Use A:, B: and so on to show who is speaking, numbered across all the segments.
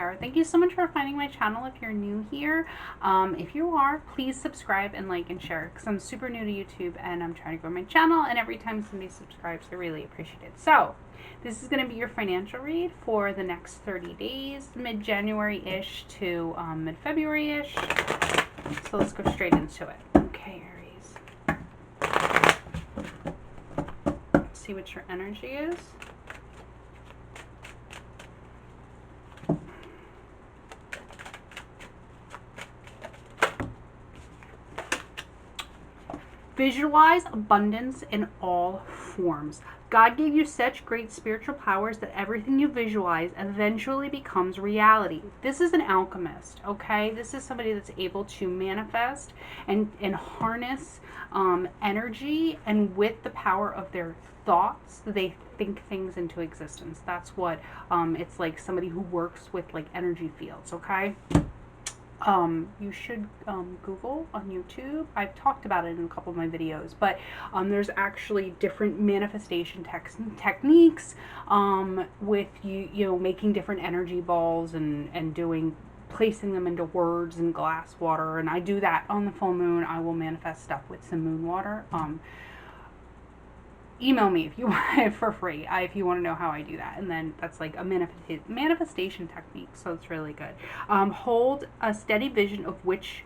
A: Tarot. Thank you so much for finding my channel if you're new here. If you are, please subscribe and like and share because I'm super new to YouTube and I'm trying to grow my channel, and every time somebody subscribes, I really appreciate it. So, this is going to be your financial read for the next 30 days, mid-January-ish to mid-February-ish. So let's go straight into it. Okay, Aries. Let's see what your energy is. Visualize abundance in all forms. God gave you such great spiritual powers that everything you visualize eventually becomes reality. This is an alchemist, okay? This is somebody that's able to manifest and harness energy, and with the power of their thoughts, they think things into existence. That's what it's like, somebody who works with like energy fields, okay? You should Google on YouTube. I've talked about it in a couple of my videos, but there's actually different manifestation techniques with you know, making different energy balls and placing them into words and glass water. And I do that on the full moon. I will manifest stuff with some moon water. Email me if you want it for free, if you want to know how I do that. And then that's like a manifestation technique, so it's really good. Hold a steady vision of which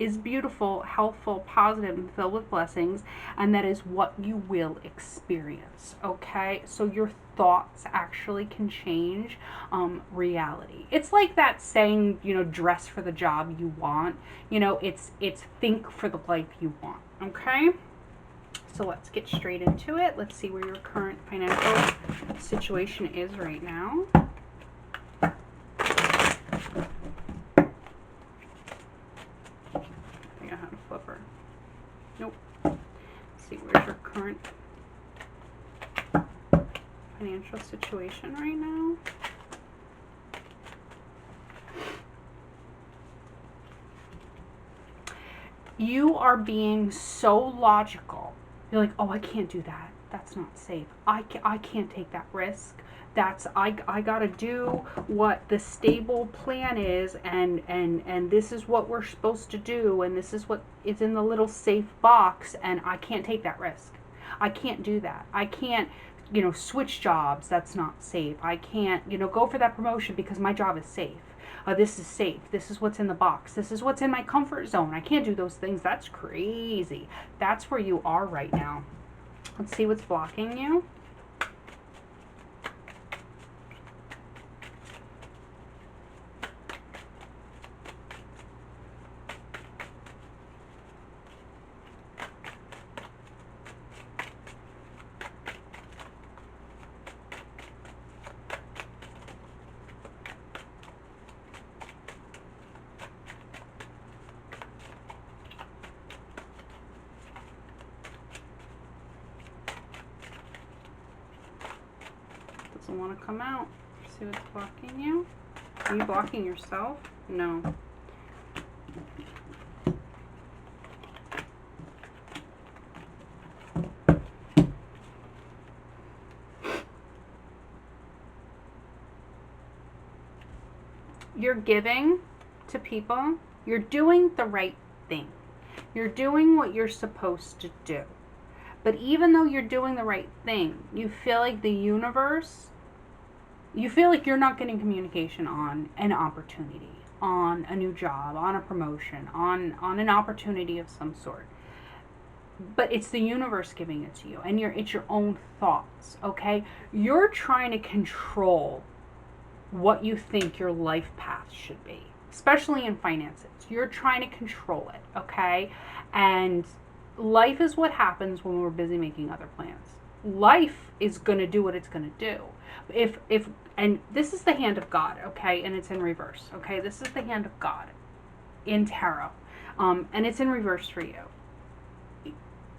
A: is beautiful, healthful, positive, and filled with blessings, and that is what you will experience, okay? So your thoughts actually can change reality. It's like that saying, you know, dress for the job you want. You know, it's think for the life you want, okay? So let's get straight into it. Let's see where your current financial situation is right now. I think I had a flipper. Nope. Let's see, where's your current financial situation right now? You are being so logical. You're like, oh, I can't do that. That's not safe. I can't take that risk. I gotta do what the stable plan is, and this is what we're supposed to do, and this is what is in the little safe box, and I can't take that risk. I can't do that. I can't, you know, switch jobs. That's not safe. I can't, you know, go for that promotion because my job is safe. This is safe. This is what's in the box. This is what's in my comfort zone. I can't do those things. That's crazy. That's where you are right now. Let's see what's blocking you. Doesn't want to come out. See what's blocking you? Are you blocking yourself? No. You're giving to people. You're doing the right thing. You're doing what you're supposed to do. But even though you're doing the right thing, you feel like the universe, you feel like you're not getting communication on an opportunity, on a new job, on a promotion, on an opportunity of some sort. But it's the universe giving it to you, and it's your own thoughts, okay? You're trying to control what you think your life path should be, especially in finances. You're trying to control it, okay? And life is what happens when we're busy making other plans. Life is going to do what it's going to do. And this is the hand of God, okay? And it's in reverse, okay? This is the hand of God in tarot. And it's in reverse for you.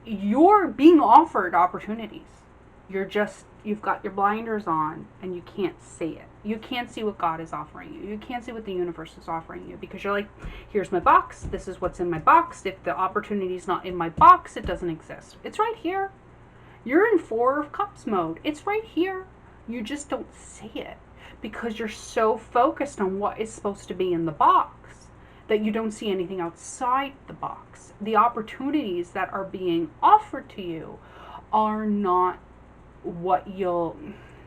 A: You're being offered opportunities. You've got your blinders on and you can't see it. You can't see what God is offering you. You can't see what the universe is offering you because you're like, here's my box. This is what's in my box. If the opportunity is not in my box, it doesn't exist. It's right here. You're in Four of Cups mode. It's right here. You just don't see it because you're so focused on what is supposed to be in the box that you don't see anything outside the box. The opportunities that are being offered to you are not what you'll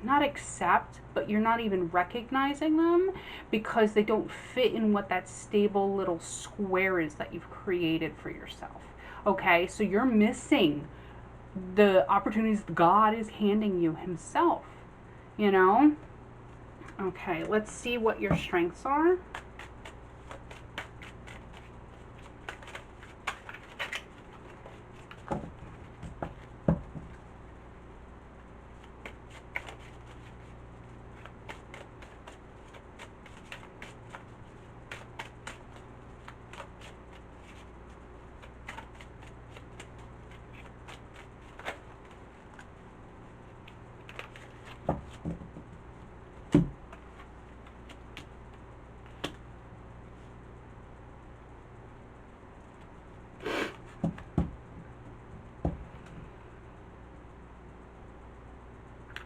A: not accept, but you're not even recognizing them because they don't fit in what that stable little square is that you've created for yourself. Okay, so you're missing the opportunities God is handing you himself, you know? Okay, let's see what your strengths are.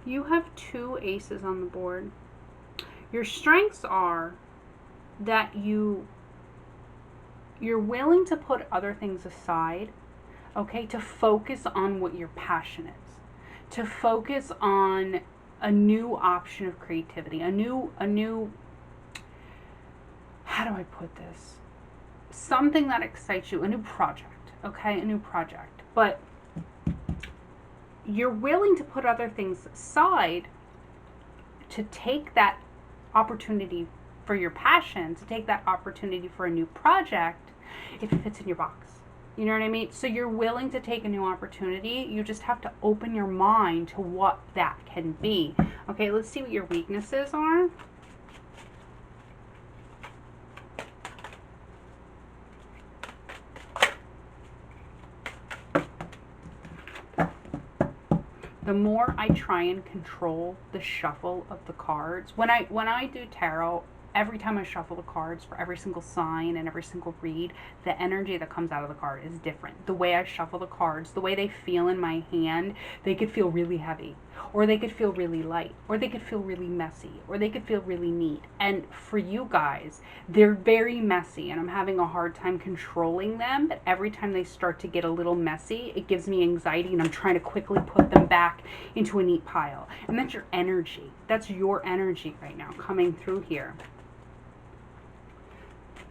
A: You have 2 aces on the board. Your strengths are that you're willing to put other things aside, okay, to focus on what your passion is, to focus on a new option of creativity, a new, how do I put this? Something that excites you, a new project, okay, a new project. But you're willing to put other things aside to take that opportunity for your passion, to take that opportunity for a new project if it fits in your box. You know what I mean? So you're willing to take a new opportunity. You just have to open your mind to what that can be. Okay, let's see what your weaknesses are. The more I try and control the shuffle of the cards, when I do tarot, every time I shuffle the cards for every single sign and every single read, the energy that comes out of the card is different. The way I shuffle the cards, the way they feel in my hand, they could feel really heavy, or they could feel really light, or they could feel really messy, or they could feel really neat. And for you guys, they're very messy, and I'm having a hard time controlling them, but every time they start to get a little messy, it gives me anxiety, and I'm trying to quickly put them back into a neat pile. And that's your energy. That's your energy right now coming through here.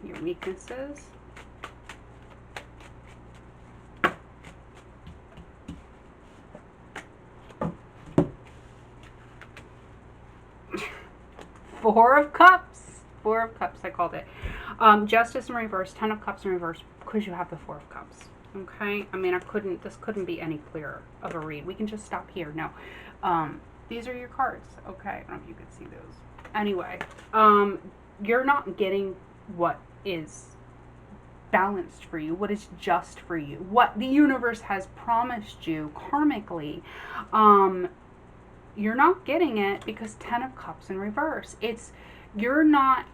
A: Your weaknesses. Four of Cups. Four of Cups, I called it. Justice in reverse, 10 of Cups in reverse, because you have the Four of Cups. Okay? I mean, this couldn't be any clearer of a read. We can just stop here. No. These are your cards. Okay? I don't know if you could see those. Anyway, you're not getting what is balanced for you, what is just for you, what the universe has promised you karmically. You're not getting it because 10 of Cups in reverse. You're never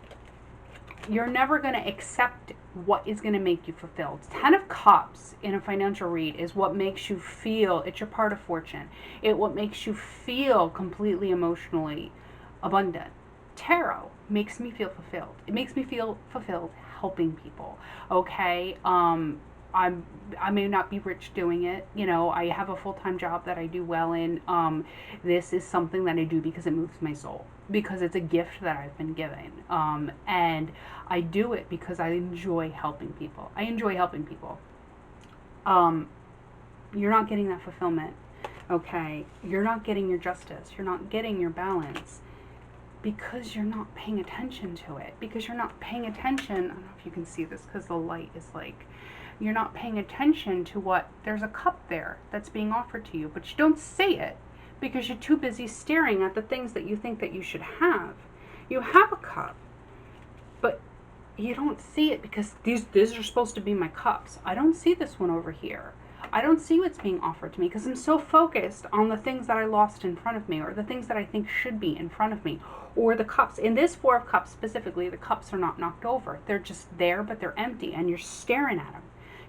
A: going to accept what is going to make you fulfilled. 10 of Cups in a financial read is what makes you feel, it's your part of fortune. What makes you feel completely emotionally abundant. Tarot makes me feel fulfilled. It makes me feel fulfilled helping people. Okay? I may not be rich doing it. You know, I have a full-time job that I do well in. This is something that I do because it moves my soul, because it's a gift that I've been given. And I do it because I enjoy helping people. You're not getting that fulfillment. Okay? You're not getting your justice. You're not getting your balance. Because you're not paying attention to it. Because you're not paying attention. I don't know if you can see this because the light is like, you're not paying attention to what, there's a cup there that's being offered to you, but you don't see it because you're too busy staring at the things that you think that you should have. You have a cup, but you don't see it because these are supposed to be my cups. I don't see this one over here. I don't see what's being offered to me because I'm so focused on the things that I lost in front of me, or the things that I think should be in front of me, or the cups. In this Four of Cups specifically, the cups are not knocked over. They're just there, but they're empty, and you're staring at them.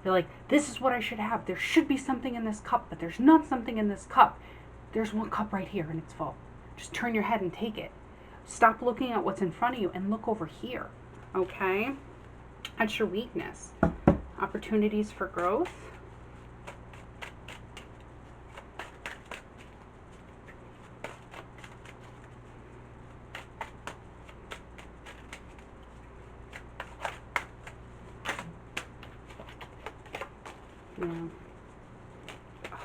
A: You're like, this is what I should have. There should be something in this cup, but there's not something in this cup. There's one cup right here, and it's full. Just turn your head and take it. Stop looking at what's in front of you and look over here, okay? That's your weakness. Opportunities for growth. Yeah.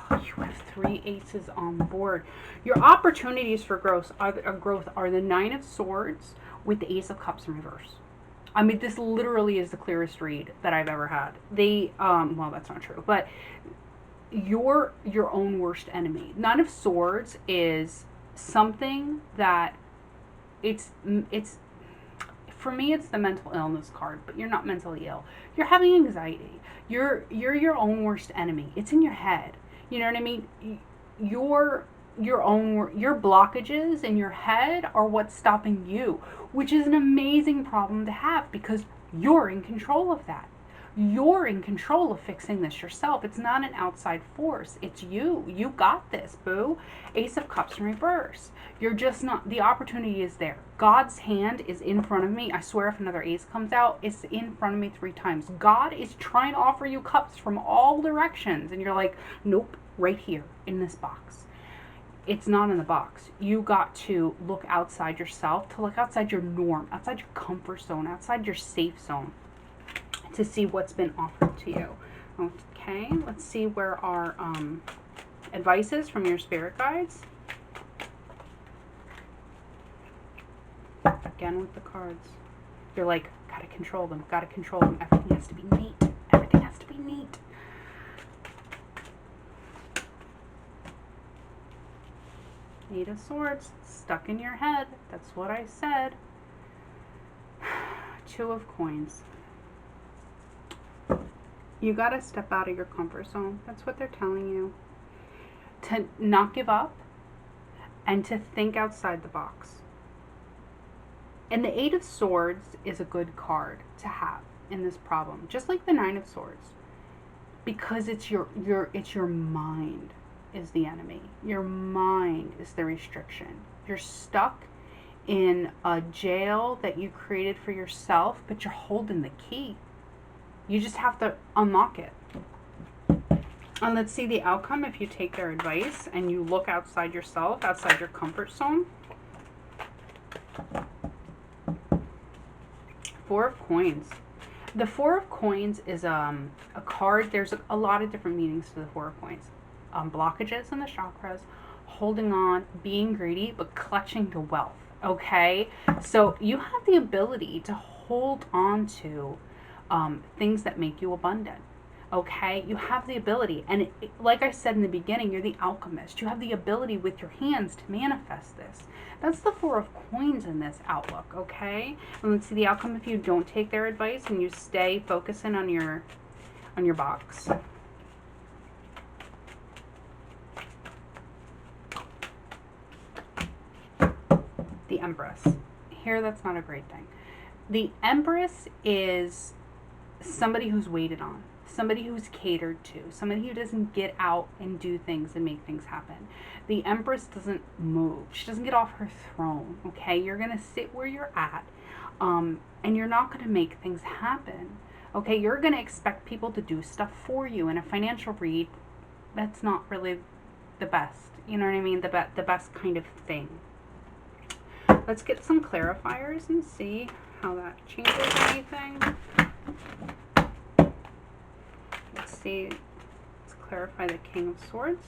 A: Oh, you have 3 aces on board. Your opportunities for growth are the Nine of Swords with the Ace of Cups in reverse. I mean, this literally is the clearest read that I've ever had. Well, that's not true, but you're your own worst enemy. Nine of Swords is something that it's for me, it's the mental illness card, but you're not mentally ill. You're having anxiety. You're your own worst enemy. It's in your head. You know what I mean? Your blockages in your head are what's stopping you, which is an amazing problem to have because you're in control of that. You're in control of fixing this yourself. It's not an outside force. It's you. You got this, boo. Ace of Cups in reverse. You're just not, the opportunity is there. God's hand is in front of me. I swear if another ace comes out, it's in front of me 3 times. God is trying to offer you cups from all directions. And you're like, nope, right here in this box. It's not in the box. You got to look outside yourself, to look outside your norm, outside your comfort zone, outside your safe zone, to see what's been offered to you. Okay, let's see where our advice is from your spirit guides. Again with the cards. You're like, gotta control them, gotta control them. Everything has to be neat. Everything has to be neat. Eight of Swords, stuck in your head. That's what I said. 2 of Coins. You got to step out of your comfort zone. That's what they're telling you. To not give up and to think outside the box. And the 8 of Swords is a good card to have in this problem, just like the 9 of Swords, because it's your mind is the enemy. Your mind is the restriction. You're stuck in a jail that you created for yourself, but you're holding the key. You just have to unlock it. And let's see the outcome if you take their advice and you look outside yourself, outside your comfort zone. 4 of Coins. The 4 of Coins is a card. There's a lot of different meanings to the 4 of Coins. Blockages in the chakras, holding on, being greedy, but clutching to wealth. Okay? So you have the ability to hold on to things that make you abundant. Okay, you have the ability, and like I said in the beginning, you're the alchemist. You have the ability with your hands to manifest this. That's the 4 of Coins in this outlook. Okay, and let's see the outcome if you don't take their advice and you stay focusing on your box. The Empress. Here, that's not a great thing. The Empress is somebody who's waited on, somebody who's catered to, somebody who doesn't get out and do things and make things happen. The Empress doesn't move. She doesn't get off her throne, okay? You're going to sit where you're at, and you're not going to make things happen, okay? You're going to expect people to do stuff for you. In a financial read, that's not really the best, you know what I mean? The best kind of thing. Let's get some clarifiers and see how that changes anything. Let's see. Let's clarify the King of Swords.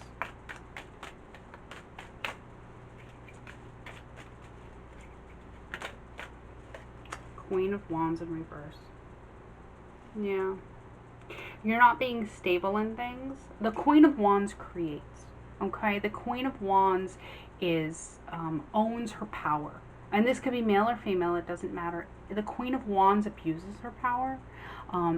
A: Queen of Wands in reverse. Yeah. You're not being stable in things. The Queen of Wands creates. Okay? The Queen of Wands is owns her power. And this could be male or female, it doesn't matter. The Queen of Wands abuses her power.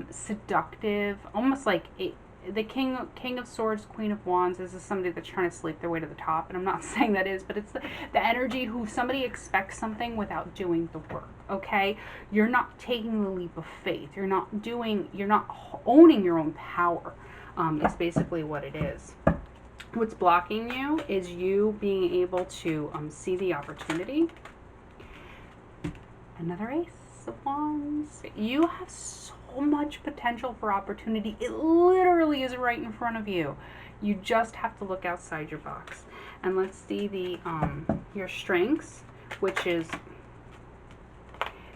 A: Seductive, almost like the King of Swords, Queen of Wands is somebody that's trying to sleep their way to the top. And I'm not saying that is, but it's the energy who somebody expects something without doing the work, okay? You're not taking the leap of faith. You're not owning your own power, is basically what it is. What's blocking you is you being able to see the opportunity Another Ace of Wands. You have so much potential for opportunity. It literally is right in front of you. You just have to look outside your box. And let's see the your strengths, which is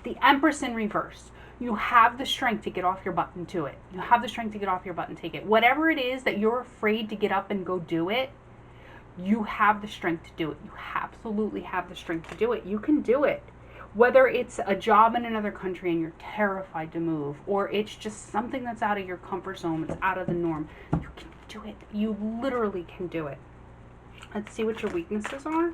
A: the Empress in reverse. You have the strength to get off your butt and do it. You have the strength to get off your butt and take it. Whatever it is that you're afraid to get up and go do it, you have the strength to do it. You absolutely have the strength to do it. You can do it. Whether it's a job in another country and you're terrified to move, or it's just something that's out of your comfort zone, it's out of the norm, you can do it. You literally can do it. Let's see what your weaknesses are.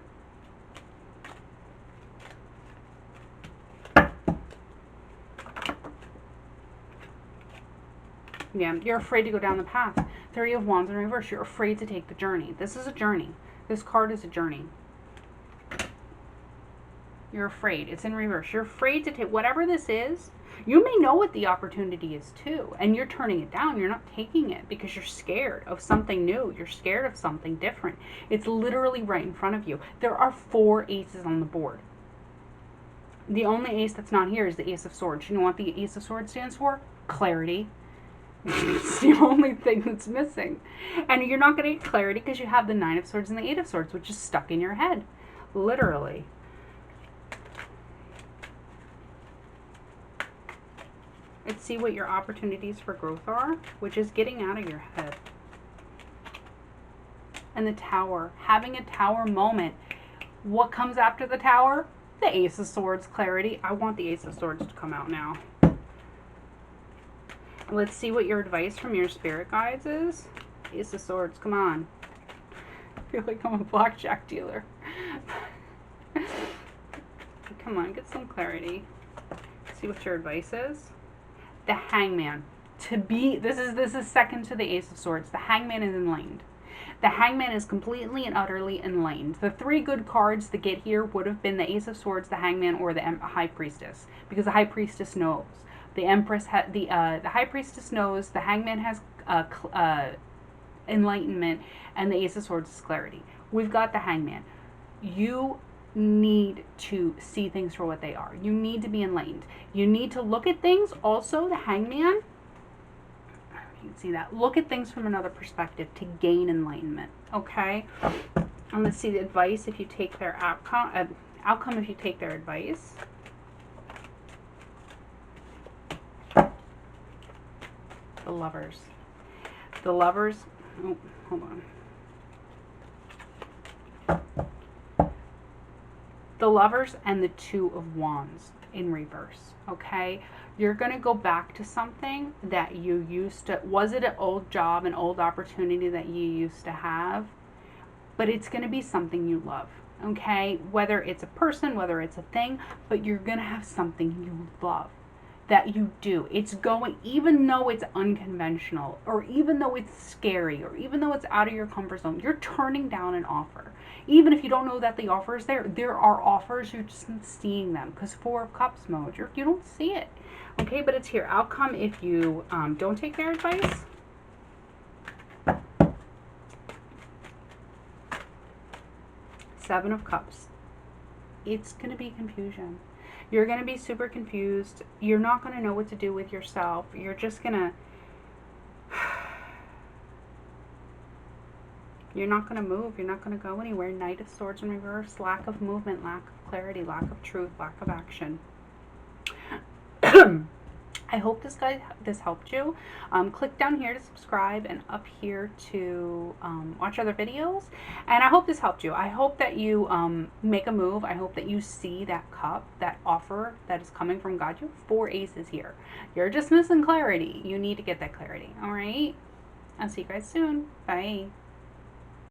A: Yeah, you're afraid to go down the path. Three of Wands in reverse. You're afraid to take the journey. This is a journey. This card is a journey. You're afraid. It's in reverse. You're afraid to take whatever this is. You may know what the opportunity is too, and you're turning it down. You're not taking it because you're scared of something new. You're scared of something different. It's literally right in front of you. There are 4 aces on the board. The only ace that's not here is the Ace of Swords. You know what the Ace of Swords stands for? Clarity. It's the only thing that's missing. And you're not going to get clarity because you have the 9 of Swords and the 8 of Swords, which is stuck in your head. Literally. Let's see what your opportunities for growth are, which is getting out of your head. And the Tower. Having a Tower moment. What comes after the Tower? The Ace of Swords, clarity. I want the Ace of Swords to come out now. Let's see what your advice from your spirit guides is. Ace of Swords, come on. I feel like I'm a blackjack dealer. Come on, get some clarity. See what your advice is. The Hangman. This is second to the Ace of Swords. The Hangman is enlightened. The Hangman is completely and utterly enlightened. The 3 good cards to get here would have been the Ace of Swords, the Hangman, or the High Priestess, because the High Priestess knows. The Empress the High Priestess knows. The Hangman has enlightenment, and the Ace of Swords is clarity. We've got the Hangman. You need to see things for what they are. You need to be enlightened. You need to look at things. Also, the Hangman. You can see that. Look at things from another perspective to gain enlightenment. Okay. And let's see the advice if you take their outcome. Outcome if you take their advice. The Lovers. The Lovers. Oh, hold on. The Lovers and the 2 of Wands in reverse. Okay, you're going to go back to something that you used to. Was it an old job, an old opportunity that you used to have? But it's going to be something you love. Okay, whether it's a person, whether it's a thing, but you're going to have something you love. That you do. It's going, even though it's unconventional, or even though it's scary, or even though it's out of your comfort zone, you're turning down an offer. Even if you don't know that the offer is there, there are offers, you're just not seeing them. Because 4 of Cups mode, you don't see it. Okay, but it's here. Outcome if you don't take their advice. Seven of Cups. It's going to be confusion. You're going to be super confused. You're not going to know what to do with yourself. You're just going to... You're not going to move. You're not going to go anywhere. Knight of Swords in reverse. Lack of movement, lack of clarity, lack of truth, lack of action. I hope this helped you. Click down here to subscribe and up here to watch other videos. And I hope this helped you. I hope that you make a move. I hope that you see that cup, that offer that is coming from God. You have 4 aces here. You're just missing clarity. You need to get that clarity. All right? I'll see you guys soon. Bye.